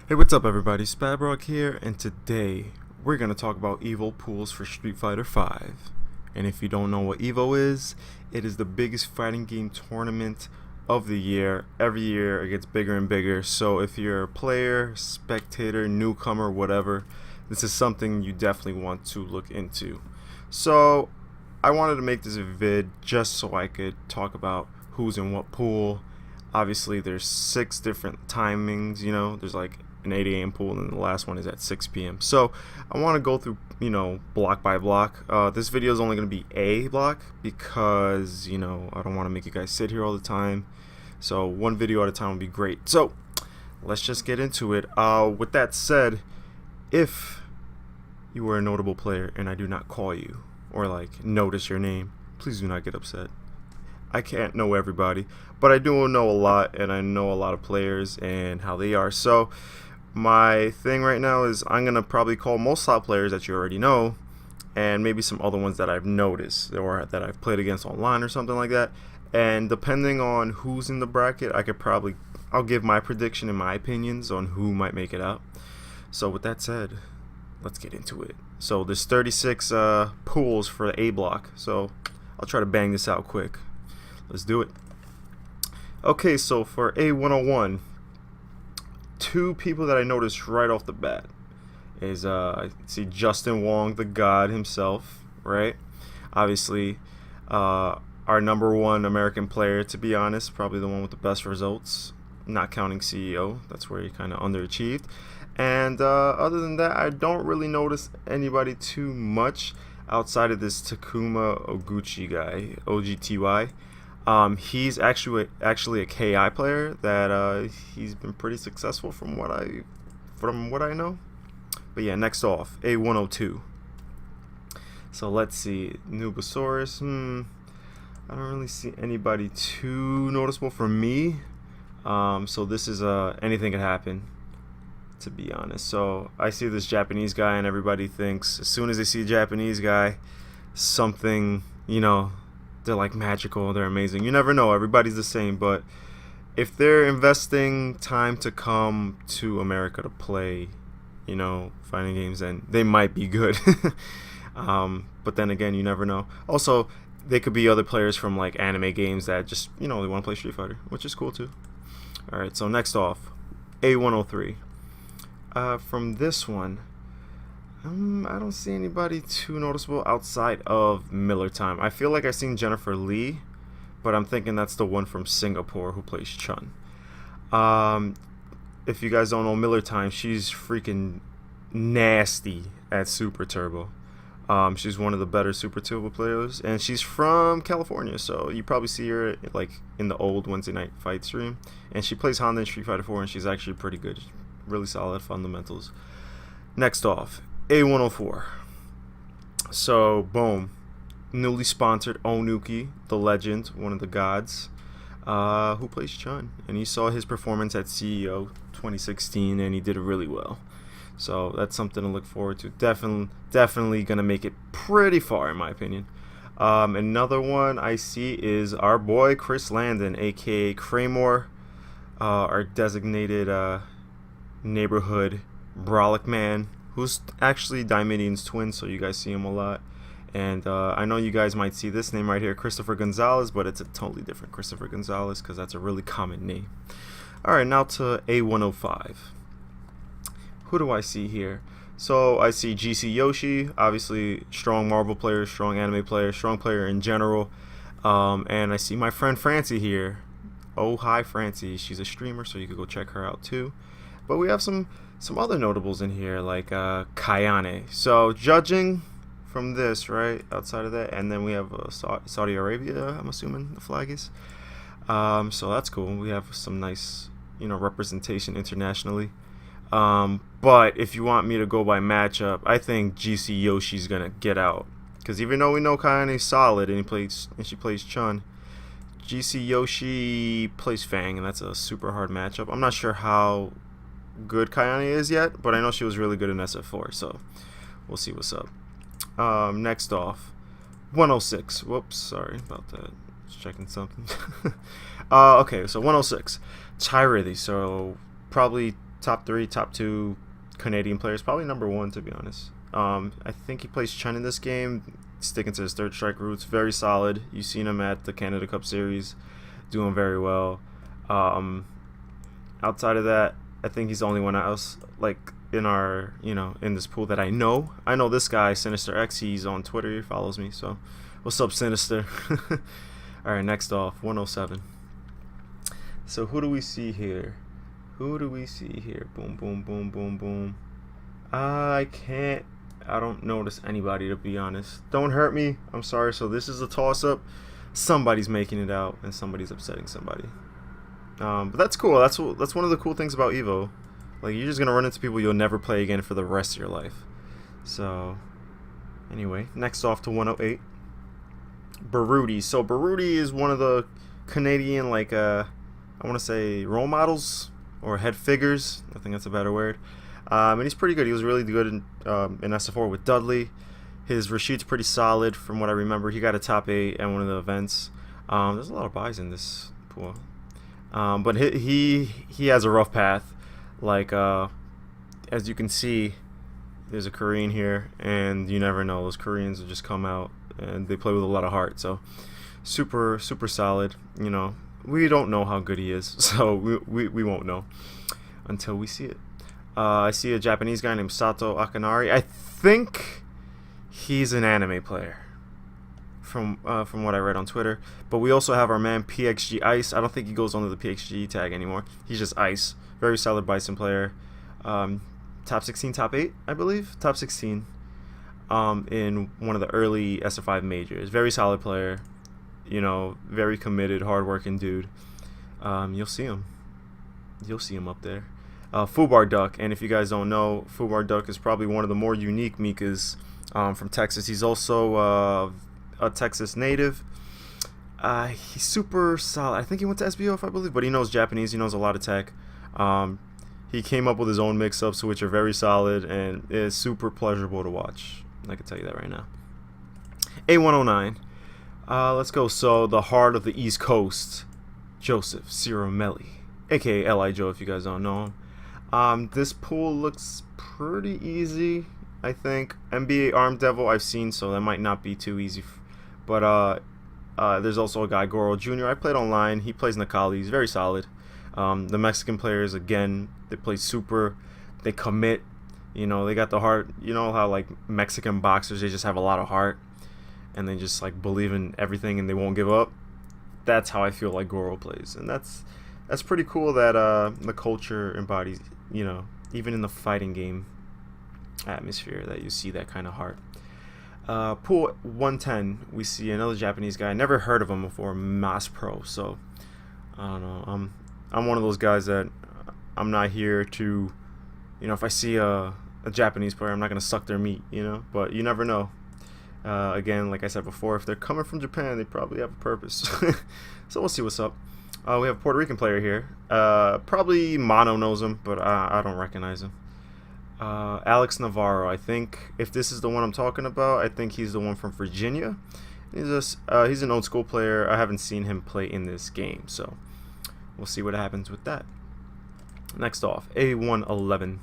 Hey, what's up everybody? Spadrock here, and today we're going to talk about Evo pools for Street Fighter V. And if you don't know what Evo is, it is the biggest fighting game tournament of the year. Every year it gets bigger and bigger, so if you're a player, spectator, newcomer, whatever, this is something you definitely want to look into. So I wanted to make this a vid just so I could talk about who's in what pool. Obviously there's 6 different timings, there's like an 8 a.m. pool, and then the last one is at 6 p.m. So I want to go through, block by block. This video is only going to be a block because, I don't want to make you guys sit here all the time. So one video at a time would be great. So let's just get into it. With that said, if you were a notable player and I do not call you or like notice your name, please do not get upset. I can't know everybody, but I do know a lot, and I know a lot of players and how they are. So my thing right now is I'm gonna probably call most top players that you already know, and maybe some other ones that I've noticed or that I've played against online or something like that. And depending on who's in the bracket, I'll give my prediction and my opinions on who might make it out. So with that said, let's get into it. So there's 36 pools for the A block, so I'll try to bang this out quick. Let's do it. Okay, so for A101, 2 people that I noticed right off the bat is I see Justin Wong, the God himself, right? Obviously, our #1 American player, to be honest, probably the one with the best results, not counting CEO. That's where he kind of underachieved. And other than that, I don't really notice anybody too much outside of this Takuma Oguchi guy, OGTY. He's actually a KI player that he's been pretty successful from what I know. But yeah, next off, A102. So let's see, Nubosaurus. I don't really see anybody too noticeable for me. So this is anything could happen, to be honest. So I see this Japanese guy, and everybody thinks as soon as they see a Japanese guy, something, they're like magical, they're amazing. You never know, everybody's the same, but if they're investing time to come to America to play, fighting games, then they might be good. But then again, you never know. Also, they could be other players from like anime games that just, they want to play Street Fighter, which is cool too. Alright, so next off, A103. From this one, I don't see anybody too noticeable outside of Miller Time. I feel like I've seen Jennifer Lee, but I'm thinking that's the one from Singapore who plays Chun. If you guys don't know Miller Time, she's freaking nasty at Super Turbo. She's one of the better Super Turbo players, and she's from California, so you probably see her like in the old Wednesday night fight stream. And she plays Honda in Street Fighter 4, and she's actually pretty good, really solid fundamentals. Next off, A104. So boom, newly sponsored Onuki, the legend, one of the gods, who plays Chun, and you saw his performance at CEO 2016, and he did it really well. So that's something to look forward to. Definitely gonna make it pretty far, in my opinion. Another one I see is our boy Chris Landon, aka Craymore, our designated neighborhood Brolic man, who's actually Diamidian's twin, so you guys see him a lot. And I know you guys might see this name right here, Christopher Gonzalez, but it's a totally different Christopher Gonzalez because that's a really common name. Alright, now to A105. Who do I see here? So I see GC Yoshi, obviously strong Marvel player, strong anime player, strong player in general. And I see my friend Francie here. Oh, hi Francie. She's a streamer, so you could go check her out too. But we have some other notables in here, like Kayane. So judging from this, right, outside of that, and then we have Saudi Arabia, I'm assuming the flag is. So that's cool. We have some nice, representation internationally. But if you want me to go by matchup, I think GC Yoshi's gonna get out, because even though we know Kayane's solid and she plays Chun, GC Yoshi plays Fang, and that's a super hard matchup. I'm not sure how good Kayane is yet, but I know she was really good in SF4, so we'll see what's up. Next off, 106. Whoops, sorry about that. Just checking something. Okay, so 106. Tyrithy, so probably top 3, top 2 Canadian players, probably number 1 to be honest. I think he plays Chen in this game, sticking to his third strike roots. Very solid. You've seen him at the Canada Cup Series, doing very well. Outside of that, I think he's the only one else like in our in this pool that I know. I know this guy Sinister X. He's on Twitter. He follows me. So, what's up, Sinister? All right, next off 107. So who do we see here? Boom, boom, boom, boom, boom. I don't notice anybody, to be honest. Don't hurt me. I'm sorry. So this is a toss-up. Somebody's making it out, and somebody's upsetting somebody. But that's cool. That's one of the cool things about Evo. Like, you're just gonna run into people you'll never play again for the rest of your life. So, anyway, next off to 108. Baruti. So Baruti is one of the Canadian, I want to say role models or head figures. I think that's a better word. And he's pretty good. He was really good in SF4 with Dudley. His Rashid's pretty solid from what I remember. He got a top 8 at one of the events. There's a lot of buys in this pool. But he has a rough path. As you can see, there's a Korean here, and you never know. Those Koreans will just come out, and they play with a lot of heart. So super solid. We don't know how good he is, so we won't know until we see it. I see a Japanese guy named Sato Akanari. I think he's an anime player from what I read on Twitter. But we also have our man PXG Ice. I don't think he goes under the PXG tag anymore. He's just Ice. Very solid Bison player. Top 16, top 8, I believe. Top 16 in one of the early SF5 majors. Very solid player. Very committed, hardworking dude. You'll see him. You'll see him up there. Fubar Duck, and if you guys don't know, Fubar Duck is probably one of the more unique Mikas from Texas. He's also a Texas native. He's super solid. I think he went to SBO, I believe, but he knows Japanese. He knows a lot of tech. He came up with his own mix-ups, which are very solid and is super pleasurable to watch. I can tell you that right now. A109. Let's go. So the heart of the East Coast, Joseph Ciramelli, aka L.I. Joe, if you guys don't know him. This pool looks pretty easy, I think. NBA Arm Devil I've seen, so that might not be too easy. But there's also a guy, Goro Jr. I played online. He plays Nakali. He's very solid. The Mexican players, again, they play super. They commit. They got the heart. You know how Mexican boxers, they just have a lot of heart, and they just believe in everything and they won't give up. That's how I feel like Goro plays, and that's pretty cool that the culture embodies, even in the fighting game atmosphere, that you see that kind of heart. Pool 110, we see another Japanese guy. Never heard of him before, Mass Pro. So I don't know. I'm one of those guys that I'm not here to, if I see a Japanese player, I'm not gonna suck their meat, But you never know. Again, like I said before, if they're coming from Japan, they probably have a purpose. So we'll see what's up. We have a Puerto Rican player here. Probably Mono knows him, but I don't recognize him. Alex Navarro. I think if this is the one I'm talking about, I think he's the one from Virginia. He's an old school player. I haven't seen him play in this game, so we'll see what happens with that. Next off, A111.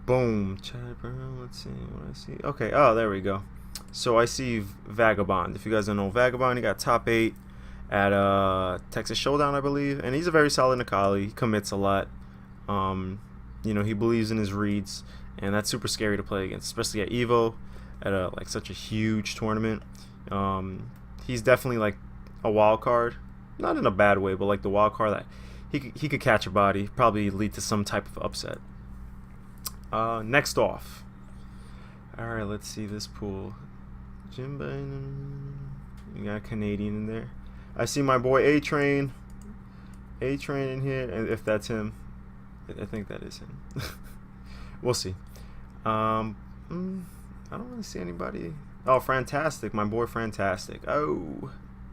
Boom. Let's see what I see. Okay. Oh, there we go. So I see Vagabond. If you guys don't know Vagabond, he got top 8 at Texas Showdown, I believe, and he's a very solid Nakali. He commits a lot. He believes in his reads, and that's super scary to play against, especially at Evo, at such a huge tournament. He's definitely a wild card, not in a bad way, but the wild card that he could catch a body, probably lead to some type of upset. Next off. Alright, let's see this pool. Jim Bynum. You got a Canadian in there. I see my boy A-Train. A-Train in here, and if that's him, I think that is him. We'll see. I don't really see anybody. Oh, Fantastic. My boy Fantastic. Oh.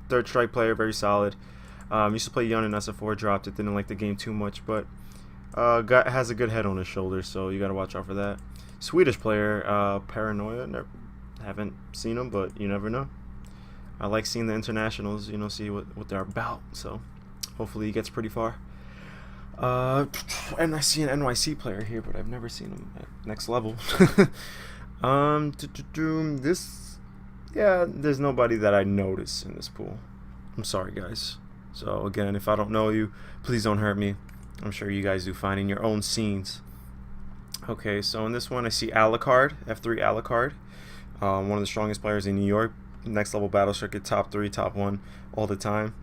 Third strike player, very solid. Used to play Yun in SF4, dropped it, didn't like the game too much, but has a good head on his shoulders, so you got to watch out for that. Swedish player, Paranoia. Haven't seen him, but you never know. I like seeing the internationals, see what they're about, so hopefully he gets pretty far. And I see an NYC player here, but I've never seen him at next level. This, yeah, there's nobody that I notice in this pool. I'm sorry, guys. So again, if I don't know you, please don't hurt me. I'm sure you guys do fine in your own scenes. Okay, so in this one, I see Alucard, F3 Alucard, one of the strongest players in New York. Next level battle circuit, top 3, top 1 all the time.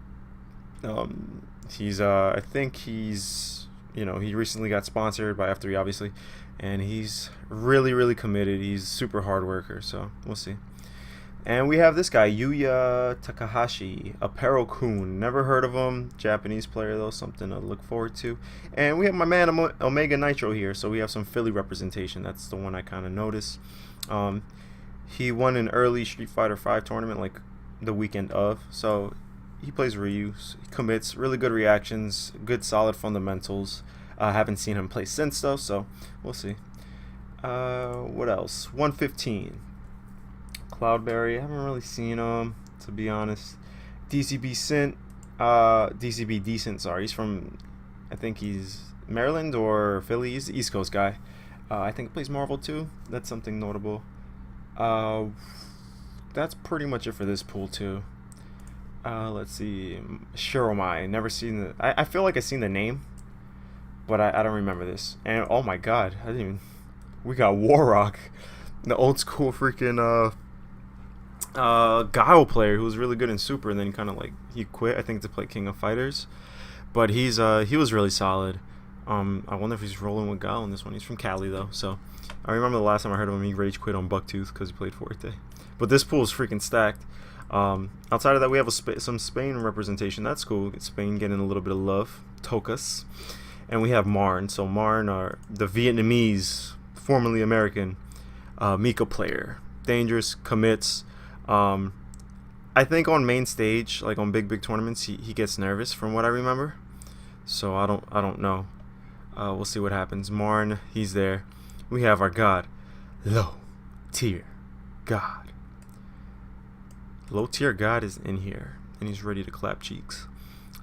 I think he's, he recently got sponsored by F3, obviously, and he's really, really committed. He's a super hard worker, so we'll see. And we have this guy, Yuya Takahashi, Apparel-kun. Never heard of him. Japanese player, though, something to look forward to. And we have my man Omega Nitro here, so we have some Philly representation. That's the one I kind of noticed. He won an early Street Fighter V tournament, like the weekend of. So he plays Ryu. He commits, really good reactions, good solid fundamentals. Haven't seen him play since, though, so we'll see. What else? 115. Cloudberry, I haven't really seen him, to be honest. DCB Decent, sorry. He's from, I think he's Maryland or Philly. He's the East Coast guy. I think he plays Marvel too. That's something notable. That's pretty much it for this pool too. Let's see. Shiromai, never seen the. I feel like I've seen the name, but I don't remember this. And oh my god, I didn't even. We got Warrock, the old school freaking Guile player who was really good in Super, and then he quit, I think, to play King of Fighters. But he was really solid. I wonder if he's rolling with Guile in this one. He's from Cali though, so I remember the last time I heard of him, he rage quit on Bucktooth because he played Forte. But this pool is freaking stacked. Outside of that, we have some Spain representation. That's cool. Spain getting a little bit of love. Tokas. And we have Marn. So Marn are the Vietnamese, formerly American, Mika player. Dangerous, commits. I think on main stage, like on big tournaments, he gets nervous from what I remember. So I don't know. We'll see what happens. Marn, he's there. We have our god, Low Tier God. Low Tier God is in here, and he's ready to clap cheeks.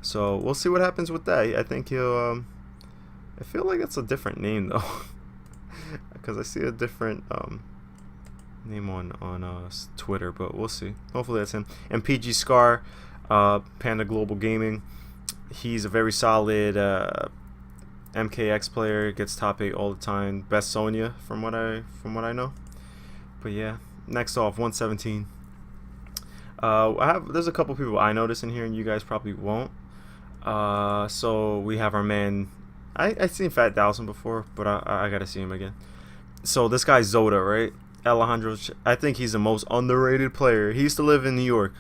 So we'll see what happens with that. I think he'll. I feel like it's a different name though, because I see a different name on Twitter, but we'll see. Hopefully that's him. And PG Scar, Panda Global Gaming. He's a very solid MKX player. Gets top 8 all the time. Best Sonya from what I know. But yeah, next off 117. There's a couple people I notice in here, and you guys probably won't. So we have our man. I've seen Fat Dowson before, but I gotta see him again. So this guy's Zoda, right? Alejandro. I think he's the most underrated player. He used to live in New York,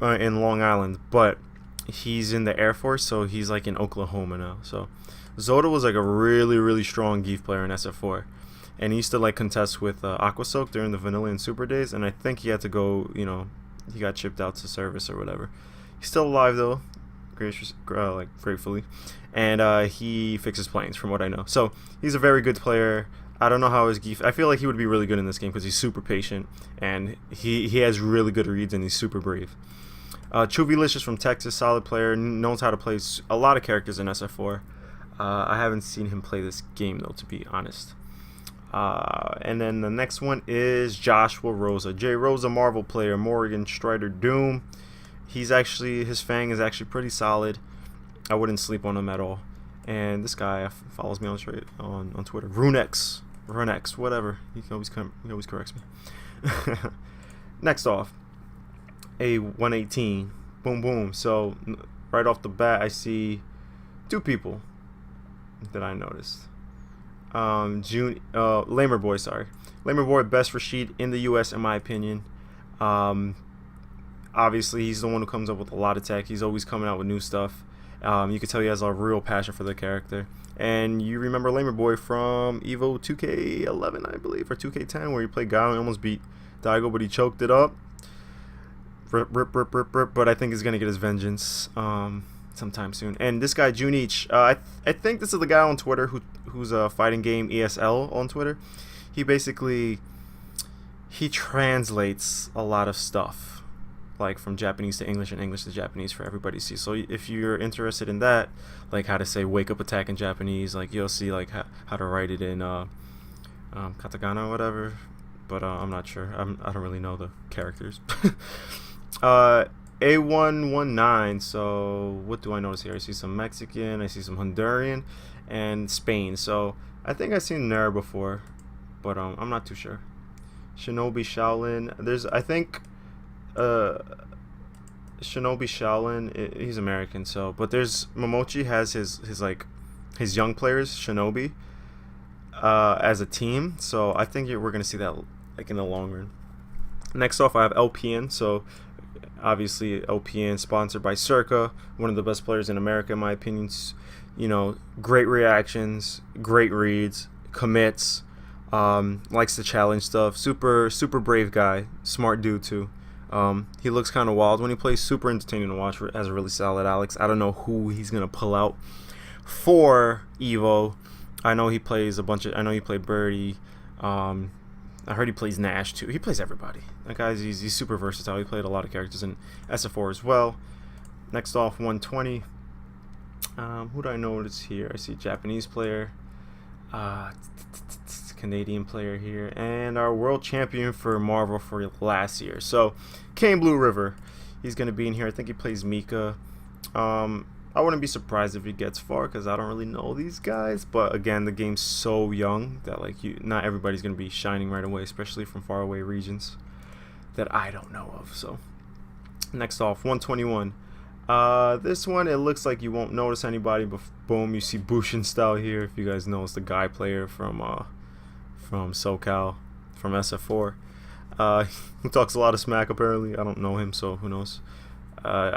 in Long Island, but he's in the Air Force, so he's like in Oklahoma now. So Zoda was like a really, really strong Geef player in SF4, and he used to like contest with Aquasoak during the Vanilla and Super days, and I think he had to go, he got chipped out to service or whatever. He's still alive though, gratefully, and he fixes planes from what I know. So he's a very good player. I don't know how his Geef. I feel like he would be really good in this game because he's super patient and he has really good reads and he's super brave. Chuvilicious from Texas, solid player, knows how to play a lot of characters in SF4. I haven't seen him play this game though, to be honest. And then the next one is Joshua Rosa. J Rosa, Marvel player, Morrigan Strider Doom. His Fang is actually pretty solid. I wouldn't sleep on him at all. And this guy follows me on Twitter. Runex, whatever. He always corrects me. Next off, a 118. Boom, boom. So right off the bat, I see two people that I noticed. Lamer Boy, best Rashid in the U.S. in my opinion. Obviously, he's the one who comes up with a lot of tech. He's always coming out with new stuff. You can tell he has a real passion for the character. And you remember Lamer Boy from Evo 2K11, I believe, or 2K10, where he played Guile and almost beat Daigo, but he choked it up. Rip. But I think he's going to get his vengeance sometime soon. And this guy, Junichi, I think this is the guy on Twitter who's a fighting game ESL on Twitter. He translates a lot of stuff. like from Japanese to English and English to Japanese for everybody to see. So if you're interested in that, like how to say wake up attack in Japanese, like you'll see like how to write it in katakana or whatever. But I'm not sure. I don't really know the characters. A119. So what do I notice here? I see some Mexican, I see some Honduran, and Spain. So I think I've seen Nair before, but I'm not too sure. Shinobi Shaolin. There's I think Shinobi Shaolin. He's American. So but there's Momochi has his like his young players Shinobi as a team. So I think we're gonna see that like in the long run. Next off, I have LPN. So obviously LPN sponsored by Circa, one of the best players in America in my opinion. You know, great reactions, great reads, commits, likes to challenge stuff. Super brave guy, smart dude too. He looks kind of wild when he plays. Super entertaining to watch. Has a really solid Alex. I don't know who he's gonna pull out for Evo. I know he plays a bunch of. I know he played Birdie. I heard he plays Nash too. He plays everybody. That guy's he's super versatile. He played a lot of characters in SF4 as well. Next off, 120. Who do I notice here? I see a Japanese player, Canadian player here, and our world champion for Marvel for last year. So, Kane Blue River. He's going to be in here. I think he plays Mika. I wouldn't be surprised if he gets far because I don't really know these guys. But again, the game's so young that like not everybody's going to be shining right away, especially from faraway regions that I don't know of. So, next off, 121. This one, it looks like you won't notice anybody, but boom, you see Bushin style here. If you guys know, it's the guy player from SoCal, from SF4. He talks a lot of smack apparently. I don't know him, so who knows.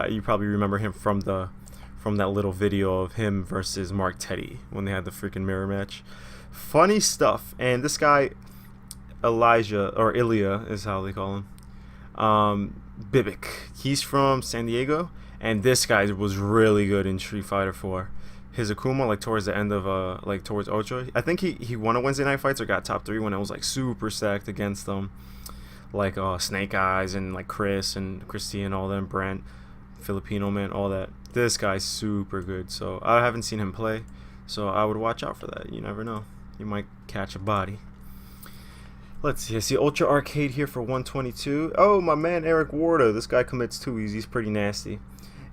You probably remember him from that little video of him versus Mark Teddy when they had the freaking mirror match. Funny stuff. And this guy, Elijah, or Ilya is how they call him, Bibic. He's from San Diego. And this guy was really good in Street Fighter 4. His Akuma, like towards the end of like towards Ocho, I think he won a Wednesday Night Fights or got top 3 when it was like super stacked against them, like Snake Eyes and like Chris and Christine, all them, Brent, Filipino man, all that. This guy's super good. So I haven't seen him play, so I would watch out for that. You never know, you might catch a body. Let's see. I see Ultra Arcade here for 122. Oh, my man Eric Warda. This guy commits too. He's pretty nasty.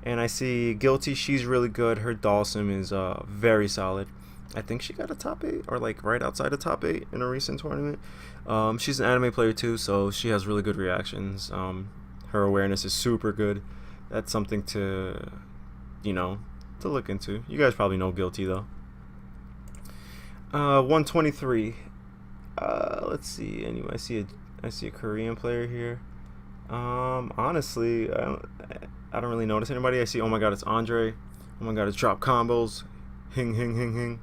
And I see Guilty. She's really good. Her Dawson is very solid. I think she got a top 8 or like right outside the top 8 in a recent tournament. She's an anime player too, so she has really good reactions. Her awareness is super good. That's something to, to look into. You guys probably know Guilty though. 123. Let's see. Anyway, I see a Korean player here. Honestly, I don't really notice anybody. I see, oh my god, it's Andre. Oh my god, it's Drop Combos. Hing.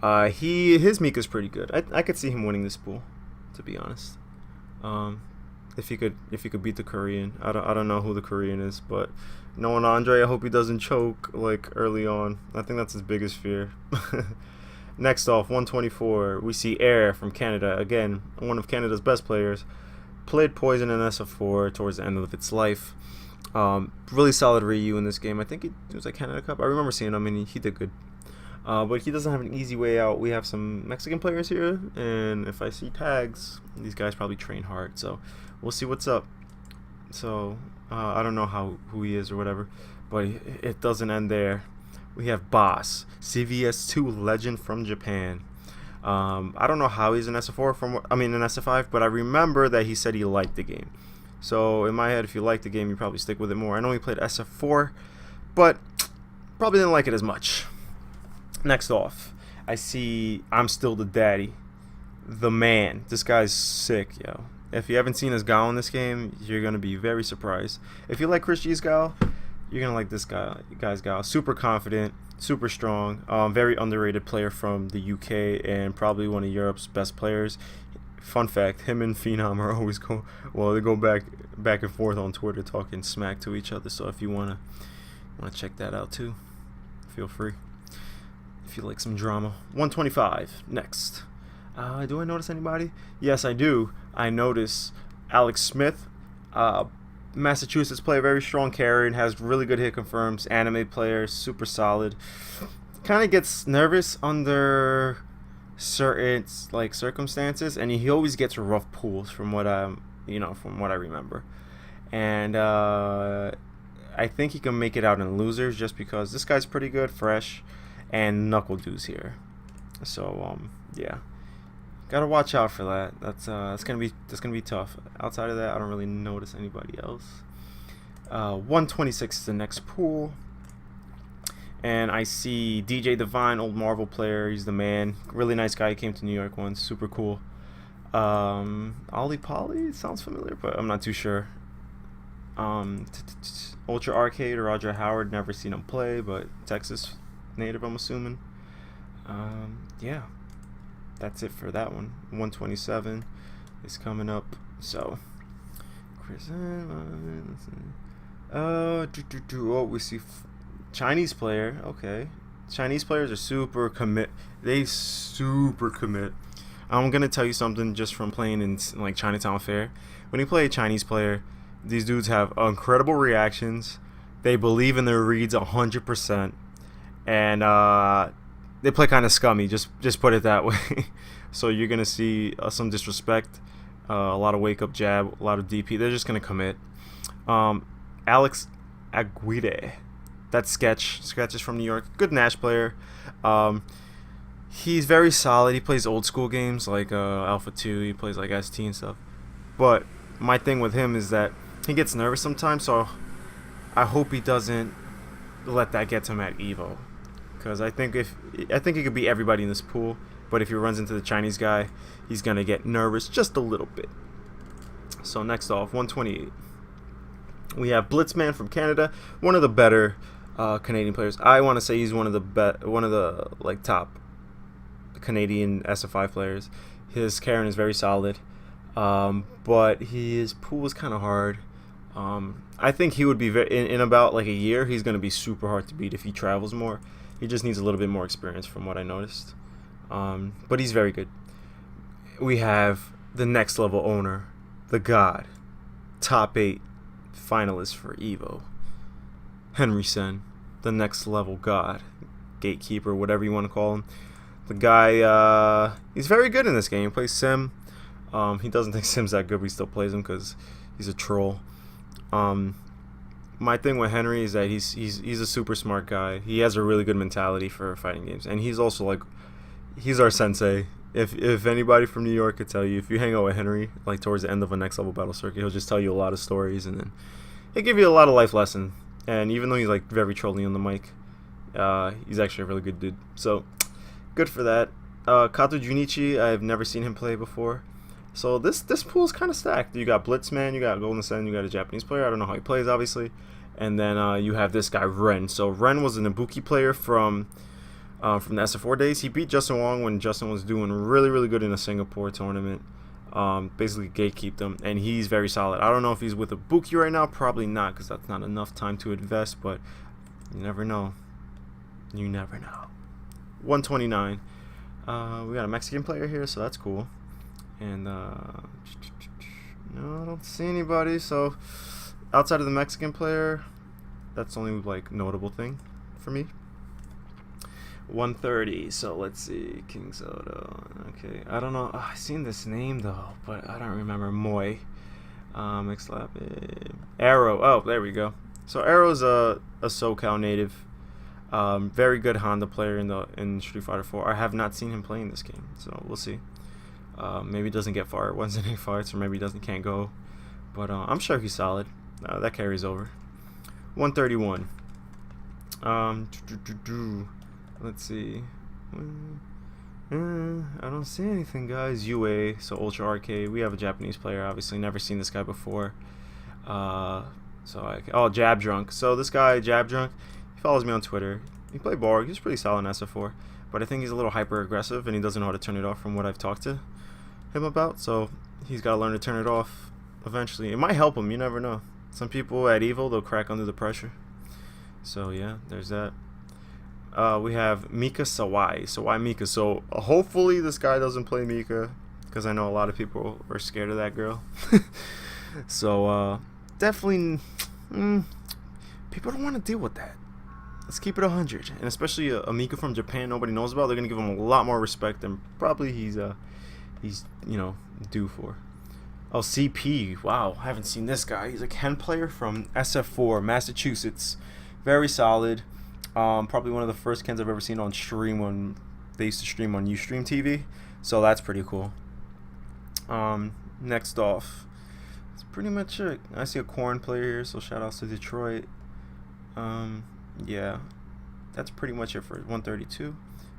His Mika's pretty good. I could see him winning this pool, to be honest. If he could beat the Korean. I don't know who the Korean is, but knowing Andre, I hope he doesn't choke like early on. I think that's his biggest fear. Next off, 124, we see Air from Canada. Again, one of Canada's best players. Played Poison in SF4 towards the end of its life. Really solid Ryu in this game. I think it was like Canada Cup. I remember seeing him and he did good. But he doesn't have an easy way out. We have some Mexican players here, and if I see tags, these guys probably train hard. So we'll see what's up. So I don't know who he is or whatever, but it doesn't end there. We have Boss, CVS2 legend from Japan. I don't know how he's in SF4 in SF5, but I remember that he said he liked the game. So in my head, if you like the game, you probably stick with it more. I know he played SF4, but probably didn't like it as much. Next off, I see I'm Still the Daddy, the man. This guy's sick, yo. If you haven't seen his Gal in this game, you're gonna be very surprised. If you like Chris G's Gal, you're gonna like this guy's Gal. Super confident, super strong, very underrated player from the UK and probably one of Europe's best players. Fun fact: him and Phenom are always they go back and forth on Twitter talking smack to each other. So if you wanna check that out too, feel free. If you like some drama. 125 next. Do I notice anybody? Yes, I do. I notice Alex Smith. Massachusetts player, very strong carry and has really good hit confirms. Anime player, super solid. Kind of gets nervous under certain like circumstances, and he always gets rough pools from what from what I remember. And I think he can make it out in losers just because this guy's pretty good, fresh, and knuckle dudes here. So yeah, gotta watch out for that. That's gonna be tough. Outside of that, I don't really notice anybody else. 126 is the next pool, and I see DJ Divine, old Marvel player. He's the man. Really nice guy. He came to New York once. Super cool. Ollie Polly sounds familiar, but I'm not too sure. Ultra Arcade, Roger Howard. Never seen him play, but Texas native, I'm assuming. Yeah, that's it for that one. 127 is coming up. So, Chris. We see Chinese player. Okay, Chinese players are super commit. They super commit. I'm gonna tell you something just from playing in like Chinatown Fair. When you play a Chinese player, these dudes have incredible reactions. They believe in their reads 100%, and they play kind of scummy. Just put it that way. So you're gonna see some disrespect, a lot of wake up jab, a lot of DP. They're just gonna commit. Alex Aguirre, that's Sketch is from New York. Good Nash player. He's very solid. He plays old school games like Alpha 2. He plays like ST and stuff. But my thing with him is that he gets nervous sometimes. So I hope he doesn't let that get to him at Evo. Because I think he could beat everybody in this pool. But if he runs into the Chinese guy, he's gonna get nervous just a little bit. So next off, 128. We have Blitzman from Canada, one of the better Canadian players. I want to say he's one of the like top Canadian SF5 players. His Karen is very solid, but his pool is kind of hard. I think he would be in about like a year. He's going to be super hard to beat if he travels more. He just needs a little bit more experience, from what I noticed. But he's very good. We have the next level owner, the God, top 8 finalist for Evo, Henry Sen, the next level God, gatekeeper, whatever you want to call him. The guy, he's very good in this game. He plays Sim. He doesn't think Sim's that good, but he still plays him because he's a troll. My thing with Henry is that he's a super smart guy. He has a really good mentality for fighting games, and he's also like, he's our sensei. If anybody from New York could tell you, if you hang out with Henry like towards the end of a next level battle circuit, he'll just tell you a lot of stories, and then he'll give you a lot of life lesson. And even though he's like very trolling on the mic, he's actually a really good dude. So good for that. Kato Junichi, I've never seen him play before. So this pool is kind of stacked. You got Blitzman, you got Golden Sen, you got a Japanese player. I don't know how he plays, obviously. And then you have this guy Ren. So Ren was an Ibuki player from the SF4 days. He beat Justin Wong when Justin was doing really good in a Singapore tournament. Basically gatekeeped him, and he's very solid. I don't know if he's with Ibuki right now. Probably not, because that's not enough time to invest. But you never know. You never know. 129. We got a Mexican player here, so that's cool. And no, I don't see anybody. So outside of the Mexican player, that's the only like notable thing for me. 130. So let's see, King Soto. Okay, I don't know. I've seen this name though, but I don't remember. Moy. Arrow. Oh, there we go. So Arrow's a SoCal native. Very good Honda player in Street Fighter 4. I have not seen him play in this game, so we'll see. Maybe he doesn't get far at Wednesday night fights, or maybe he can't go. But I'm sure he's solid. That carries over. 131. Let's see. I don't see anything, guys. UA, so Ultra Arcade. We have a Japanese player, obviously. Never seen this guy before. Jab Drunk. So this guy, Jab Drunk, he follows me on Twitter. He played Borg. He's pretty solid in SF4. But I think he's a little hyper aggressive, and he doesn't know how to turn it off from what I've talked to him about. So he's got to learn to turn it off eventually. It might help him. You never know. Some people at Evo, they'll crack under the pressure. So yeah, there's that. We have Mika Sawai Mika. So hopefully this guy doesn't play Mika, because I know a lot of people are scared of that girl. So definitely people don't want to deal with that. Let's keep it 100, and especially a Mika from Japan nobody knows about. They're gonna give him a lot more respect than probably he's due for. Oh, CP, wow, I haven't seen this guy. He's a Ken player from SF4 Massachusetts, very solid. Probably one of the first Kens I've ever seen on stream when they used to stream on Ustream TV, so that's pretty cool. Next off, that's pretty much it. I see a Corn player here, so shout outs to Detroit. Yeah, that's pretty much it for 132.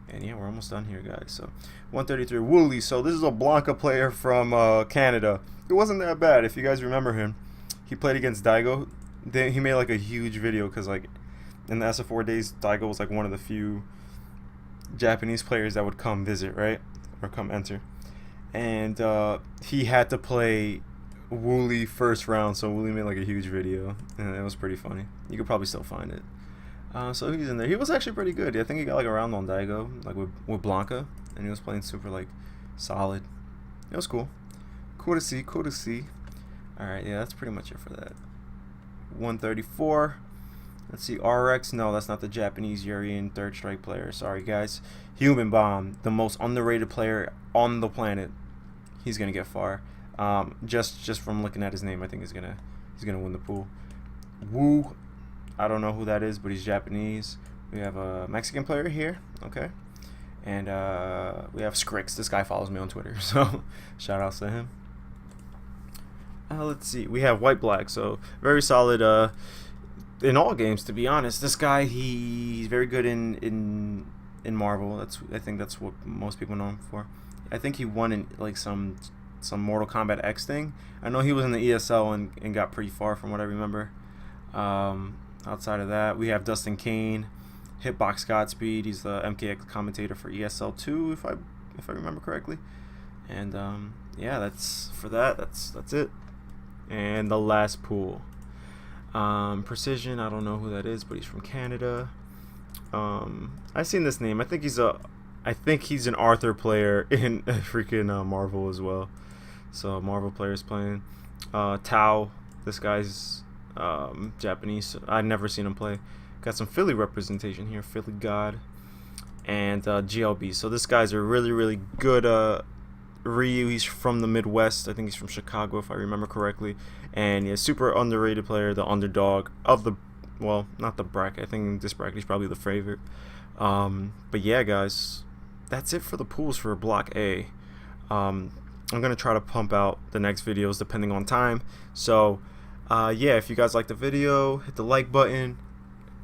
And yeah, we're almost done here, guys. So 133, Wooly. So this is a Blanca player from Canada. It wasn't that bad if you guys remember him. He played against Daigo. He made like a huge video because like in the SF4 days, Daigo was like one of the few Japanese players that would come visit, right, or come enter. And he had to play Wooly first round, so Wooly made like a huge video, and it was pretty funny. You could probably still find it. So he's in there. He was actually pretty good. I think he got like a round on Daigo, like with Blanca, and he was playing super like solid. It was cool. Cool to see. Cool to see. All right, yeah, that's pretty much it for that. 134. Let's see, RX. No, that's not the Japanese Yurian third strike player. Sorry, guys. Human Bomb, the most underrated player on the planet. He's gonna get far. Just from looking at his name, I think he's gonna win the pool. Woo. I don't know who that is, but he's Japanese. We have a Mexican player here, okay, and we have Scrix. This guy follows me on Twitter, so shout outs to him. Let's see, we have White Black, so very solid in all games, to be honest. This guy, he's very good in Marvel. I think that's what most people know him for. I think he won in like some Mortal Kombat X thing. I know he was in the ESL and got pretty far from what I remember. Outside of that, we have Dustin Kane, Hitbox Godspeed. He's the MKX commentator for ESL 2, if I remember correctly. And yeah, that's it. And the last pool, Precision. I don't know who that is, but he's from Canada. I've seen this name. I think he's an Arthur player in freaking Marvel as well. So Marvel players playing. Tao. This guy's Japanese. I've never seen him play. Got some Philly representation here. Philly God. And GLB. So this guy's a really good Ryu. He's from the Midwest. I think he's from Chicago, if I remember correctly. And he's a super underrated player, the underdog of the, well, not the bracket. I think in this bracket he's probably the favorite. But yeah, guys, that's it for the pools for Block A. I'm gonna try to pump out the next videos depending on time. So yeah, if you guys like the video, hit the like button,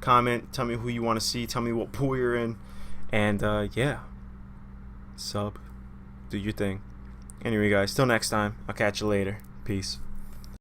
comment, tell me who you want to see, tell me what pool you're in, and yeah, sub, do your thing. Anyway, guys, till next time, I'll catch you later. Peace.